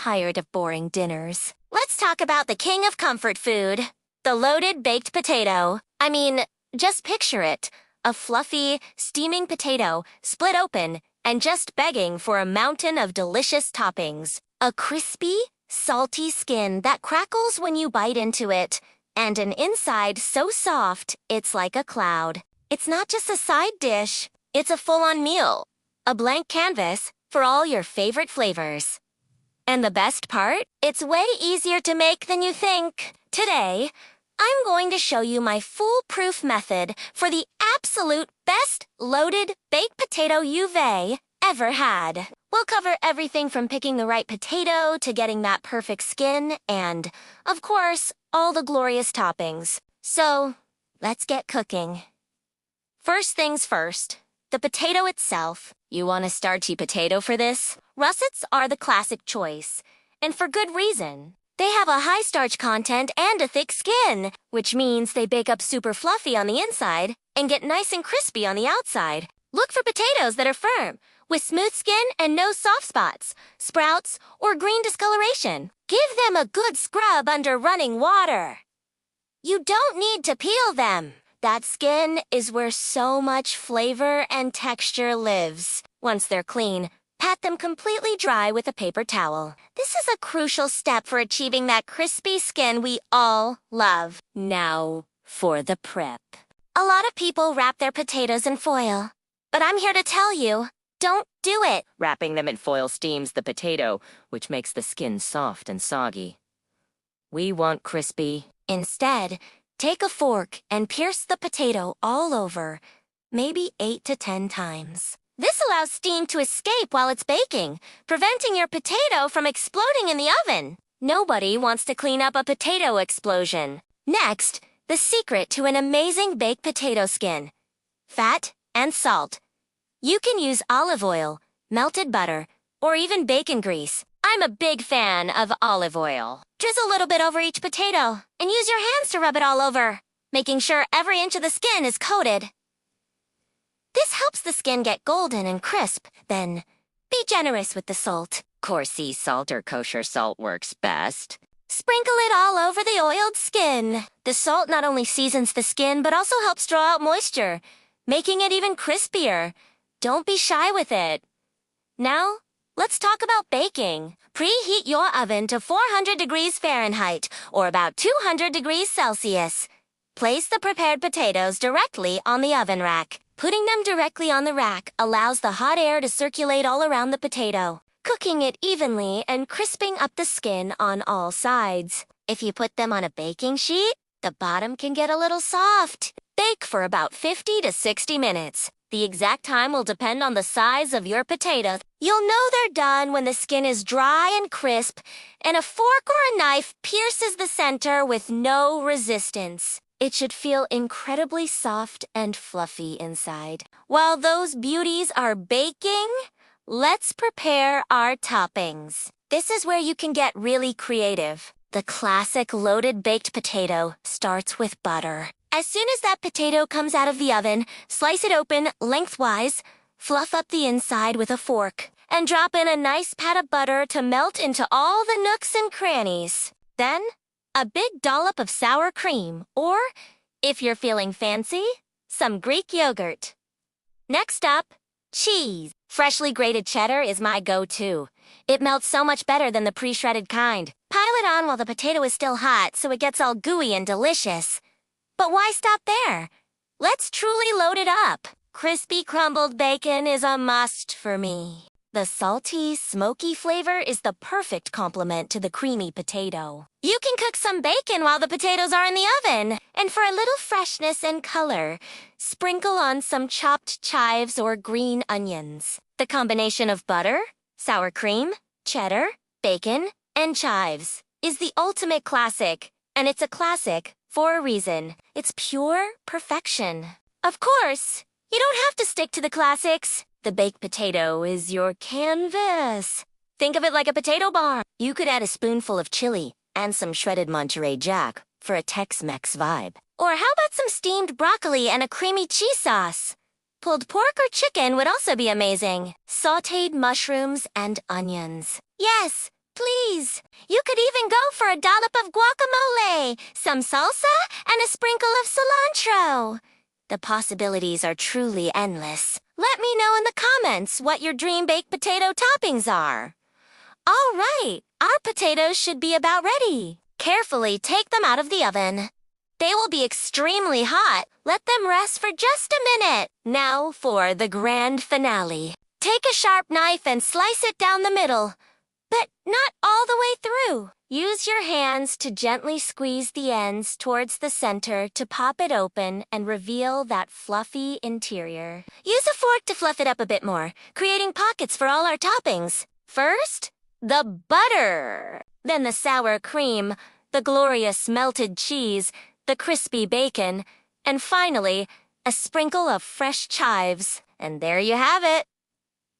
tired of boring dinners. Let's talk about the king of comfort food, the loaded baked potato. I mean, just picture it. A fluffy, steaming potato, split open, and just begging for a mountain of delicious toppings. A crispy, salty skin that crackles when you bite into it, and an inside so soft, it's like a cloud. It's not just a side dish, it's a full-on meal. A blank canvas for all your favorite flavors. And the best part? It's way easier to make than you think. Today, I'm going to show you my foolproof method for the absolute best loaded baked potato you've ever had. We'll cover everything from picking the right potato to getting that perfect skin and, of course, all the glorious toppings. So, let's get cooking. First things first, the potato itself. You want a starchy potato for this? Russets are the classic choice, and for good reason. They have a high starch content and a thick skin, which means they bake up super fluffy on the inside and get nice and crispy on the outside. Look for potatoes that are firm, with smooth skin and no soft spots, sprouts, or green discoloration. Give them a good scrub under running water. You don't need to peel them. That skin is where so much flavor and texture lives. Once they're clean, pat them completely dry with a paper towel. This is a crucial step for achieving that crispy skin we all love. Now, for the prep. A lot of people wrap their potatoes in foil, but I'm here to tell you, don't do it. Wrapping them in foil steams the potato, which makes the skin soft and soggy. We want crispy. Instead, take a fork and pierce the potato all over, maybe 8 to 10 times. This allows steam to escape while it's baking, preventing your potato from exploding in the oven. Nobody wants to clean up a potato explosion. Next, the secret to an amazing baked potato skin: fat and salt. You can use olive oil, melted butter, or even bacon grease. I'm a big fan of olive oil. Drizzle a little bit over each potato and use your hands to rub it all over, making sure every inch of the skin is coated. This helps the skin get golden and crisp. Then, be generous with the salt. Coarse sea salt or kosher salt works best. Sprinkle it all over the oiled skin. The salt not only seasons the skin, but also helps draw out moisture, making it even crispier. Don't be shy with it. Now, let's talk about baking. Preheat your oven to 400 degrees Fahrenheit, or about 200 degrees Celsius. Place the prepared potatoes directly on the oven rack. Putting them directly on the rack allows the hot air to circulate all around the potato, cooking it evenly and crisping up the skin on all sides. If you put them on a baking sheet, the bottom can get a little soft. Bake for about 50 to 60 minutes. The exact time will depend on the size of your potato. You'll know they're done when the skin is dry and crisp, and a fork or a knife pierces the center with no resistance. It should feel incredibly soft and fluffy inside. While those beauties are baking, let's prepare our toppings. This is where you can get really creative. The classic loaded baked potato starts with butter. As soon as that potato comes out of the oven, slice it open lengthwise, fluff up the inside with a fork, and drop in a nice pat of butter to melt into all the nooks and crannies. Then, a big dollop of sour cream, or, if you're feeling fancy, some Greek yogurt. Next up, cheese. Freshly grated cheddar is my go-to. It melts so much better than the pre-shredded kind. Pile it on while the potato is still hot so it gets all gooey and delicious. But why stop there? Let's truly load it up. Crispy crumbled bacon is a must for me. The salty, smoky flavor is the perfect complement to the creamy potato. You can cook some bacon while the potatoes are in the oven. And for a little freshness and color, sprinkle on some chopped chives or green onions. The combination of butter, sour cream, cheddar, bacon, and chives is the ultimate classic. And it's a classic for a reason. It's pure perfection. Of course, you don't have to stick to the classics. The baked potato is your canvas. Think of it like a potato bar. You could add a spoonful of chili and some shredded Monterey Jack for a Tex-Mex vibe. Or how about some steamed broccoli and a creamy cheese sauce? Pulled pork or chicken would also be amazing. Sautéed mushrooms and onions. Yes, please. You could even go for a dollop of guacamole, some salsa, and a sprinkle of cilantro. The possibilities are truly endless. Let me know in the comments what your dream baked potato toppings are. All right, our potatoes should be about ready. Carefully take them out of the oven. They will be extremely hot. Let them rest for just a minute. Now for the grand finale. Take a sharp knife and slice it down the middle, but not all the way through. Use your hands to gently squeeze the ends towards the center to pop it open and reveal that fluffy interior. Use a fork to fluff it up a bit more, creating pockets for all our toppings. First, the butter. Then the sour cream, the glorious melted cheese, the crispy bacon, and finally, a sprinkle of fresh chives. And there you have it.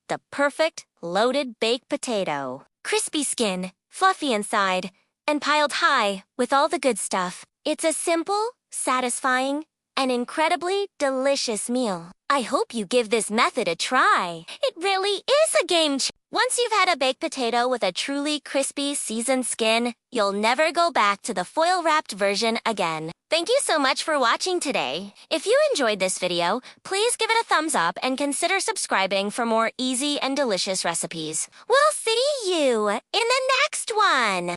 The perfect loaded baked potato. Crispy skin, fluffy inside, and piled high with all the good stuff. It's a simple, satisfying, and incredibly delicious meal. I hope you give this method a try. It really is a game changer. Once you've had a baked potato with a truly crispy, seasoned skin, you'll never go back to the foil-wrapped version again. Thank you so much for watching today. If you enjoyed this video, please give it a thumbs up and consider subscribing for more easy and delicious recipes. We'll see you in the next one!